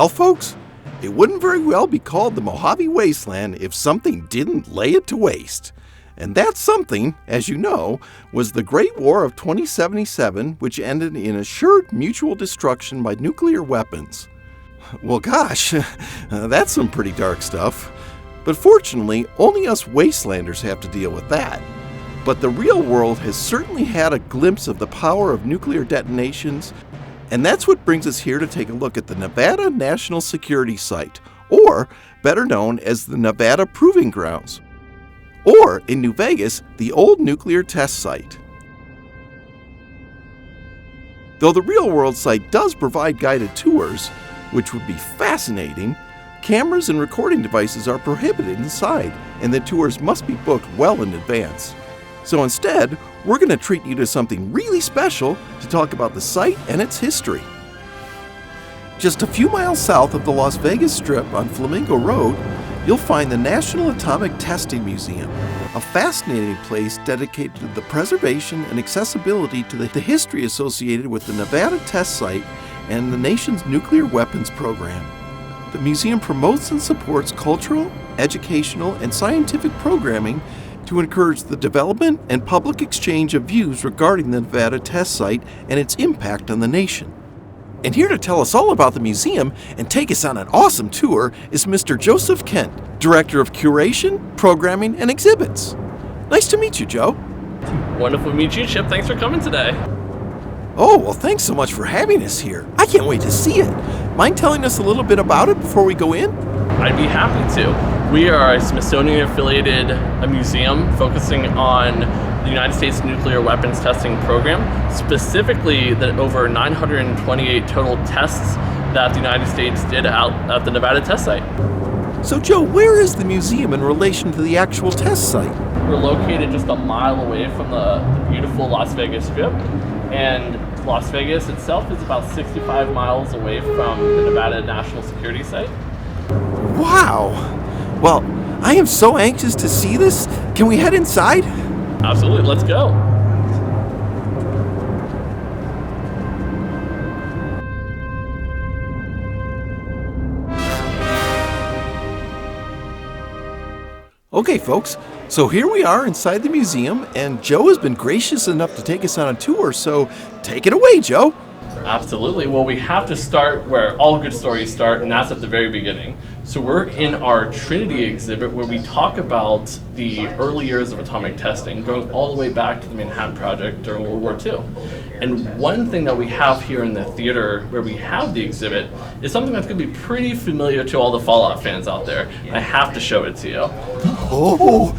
Well, folks, it wouldn't very well be called the Mojave Wasteland if something didn't lay it to waste. And that something, as you know, was the Great War of 2077, which ended in assured mutual destruction by nuclear weapons. Well, gosh, that's some pretty dark stuff. But fortunately, only us wastelanders have to deal with that. But the real world has certainly had a glimpse of the power of nuclear detonations, and that's what brings us here to take a look at the Nevada National Security Site, or better known as the Nevada Proving Grounds, or in New Vegas, the old nuclear test site. Though the real-world site does provide guided tours, which would be fascinating, cameras and recording devices are prohibited inside, and the tours must be booked well in advance. So instead, we're going to treat you to something really special to talk about the site and its history. Just a few miles south of the Las Vegas Strip on Flamingo Road, you'll find the National Atomic Testing Museum, a fascinating place dedicated to the preservation and accessibility to the history associated with the Nevada test site and the nation's nuclear weapons program. The museum promotes and supports cultural, educational, and scientific programming to encourage the development and public exchange of views regarding the Nevada test site and its impact on the nation. And here to tell us all about the museum and take us on an awesome tour is Mr. Joseph Kent, Director of Curation, Programming, and Exhibits. Nice to meet you, Joe. Wonderful to meet you, Chip. Thanks for coming today. Oh, well, thanks so much for having us here. I can't wait to see it. Mind telling us a little bit about it before we go in? I'd be happy to. We are a Smithsonian-affiliated museum focusing on the United States nuclear weapons testing program, specifically the over 928 total tests that the United States did out at the Nevada test site. So, Joe, where is the museum in relation to the actual test site? We're located just a mile away from the beautiful Las Vegas Strip, and Las Vegas itself is about 65 miles away from the Nevada National Security Site. Wow! Well, I am so anxious to see this. Can we head inside? Absolutely, let's go. Okay, folks, so here we are inside the museum, and Joe has been gracious enough to take us on a tour, so take it away, Joe. Absolutely. Well, we have to start where all good stories start, and that's at the very beginning. So we're in our Trinity exhibit where we talk about the early years of atomic testing, going all the way back to the Manhattan Project during World War II. And one thing that we have here in the theater where we have the exhibit is something that's going to be pretty familiar to all the Fallout fans out there. I have to show it to you. Oh!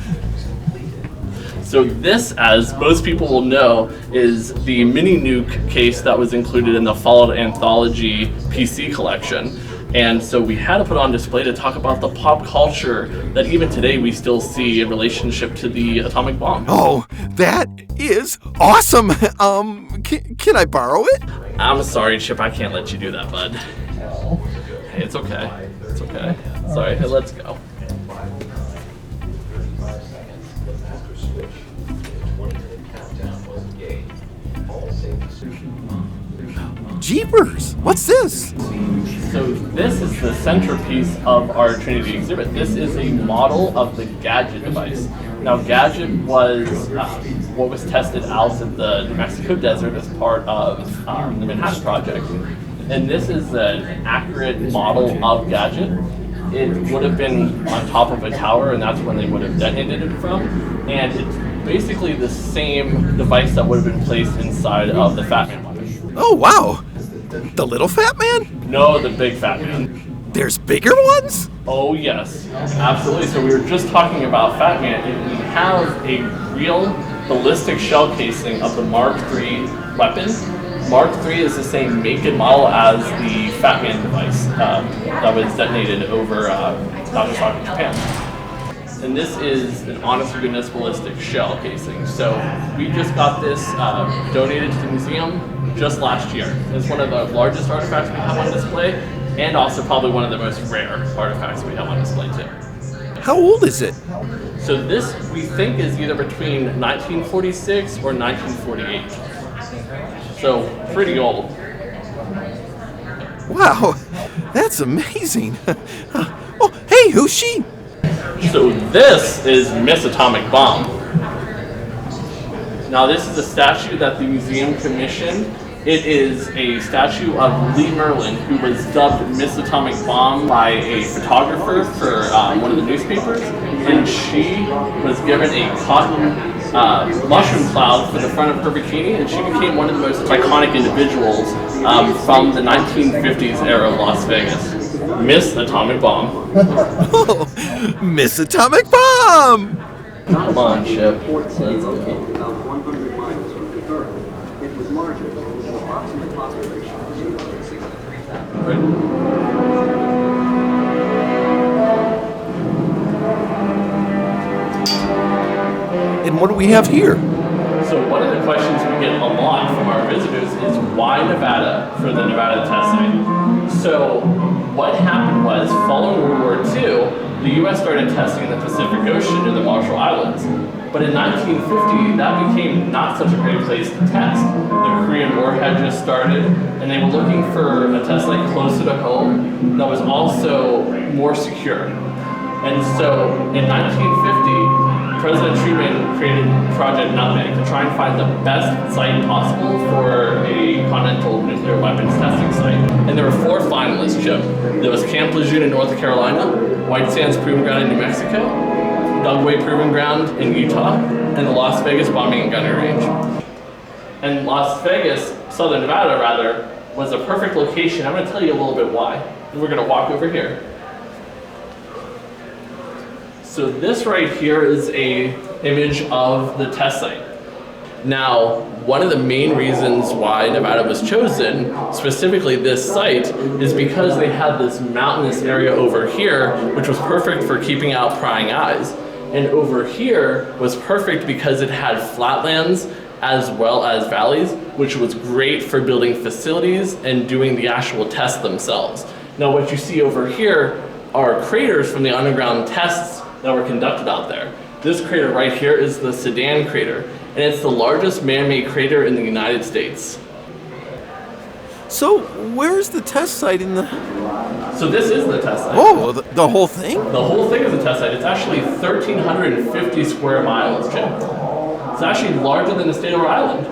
So this, as most people will know, is the mini nuke case that was included in the Fallout Anthology PC collection. And so we had to put on display to talk about the pop culture that even today we still see in relationship to the atomic bomb. Oh, that is awesome! Can I borrow it? I'm sorry, Chip, I can't let you do that, bud. Hey, it's okay. It's okay. Sorry, hey, let's go. Jeepers! What's this? So this is the centerpiece of our Trinity exhibit. This is a model of the Gadget device. Now, Gadget was what was tested out in the New Mexico desert as part of the Manhattan Project. And this is an accurate model of Gadget. It would have been on top of a tower, and that's when they would have detonated it from. And it's basically the same device that would have been placed inside of the Fat Man weapon. Oh, wow! The little Fat Man? No, the big Fat Man. There's bigger ones? Oh yes, absolutely. So we were just talking about Fat Man, and we have a real ballistic shell casing of the Mark III weapon. Mark III is the same make and model as the Fat Man device that was detonated over Nagasaki, Japan. And this is an honest to goodness ballistic shell casing. So we just got this donated to the museum just last year. It's one of the largest artifacts we have on display, and also probably one of the most rare artifacts we have on display too. How old is it? So this, we think, is either between 1946 or 1948. So pretty old. Wow, That's amazing. Oh, hey, who's she? So this is Miss Atomic Bomb. Now this is a statue that the museum commissioned. It is a statue of Lee Merlin, who was dubbed Miss Atomic Bomb by a photographer for one of the newspapers, and she was given a cotton mushroom cloud for the front of her bikini, and she became one of the most iconic individuals from the 1950s era of Las Vegas. Miss Atomic Bomb. Oh, Miss Atomic Bomb! Come on, Chip. And what do we have here? So one of the questions we get a lot from our visitors is why Nevada for the Nevada test site? So what happened was, following World War II, the U.S. started testing in the Pacific Ocean near the Marshall Islands. But in 1950, that became not such a great place to test. The Korean War had just started, and they were looking for a test site closer to home that was also more secure. And so in 1950, President Chippin created Project Nutmeg to try and find the best site possible for a continental nuclear weapons testing site. And there were 4 finalists, Chip. There was Camp Lejeune in North Carolina, White Sands Proving Ground in New Mexico, Dugway Proving Ground in Utah, and the Las Vegas Bombing and Gunnery Range. And Las Vegas, Southern Nevada rather, was a perfect location. I'm going to tell you a little bit why. We're going to walk over here. So this right here is an image of the test site. Now, one of the main reasons why Nevada was chosen, specifically this site, is because they had this mountainous area over here, which was perfect for keeping out prying eyes. And over here was perfect because it had flatlands as well as valleys, which was great for building facilities and doing the actual tests themselves. Now, what you see over here are craters from the underground tests that were conducted out there. This crater right here is the Sedan crater, and it's the largest man-made crater in the United States. So, where's the test site in the... So this is the test site. Oh, the whole thing? The whole thing is a test site. It's actually 1,350 square miles, Jim. It's actually larger than the state of Rhode Island.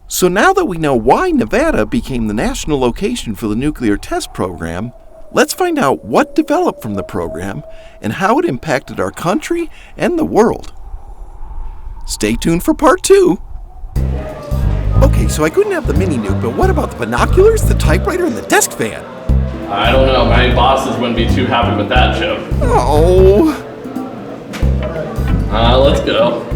So now that we know why Nevada became the national location for the nuclear test program, let's find out what developed from the program and how it impacted our country and the world. Stay tuned for part 2. Okay, so I couldn't have the mini nuke, but what about the binoculars, the typewriter, and the desk fan? I don't know. My bosses wouldn't be too happy with that, Chip. Oh. Let's go.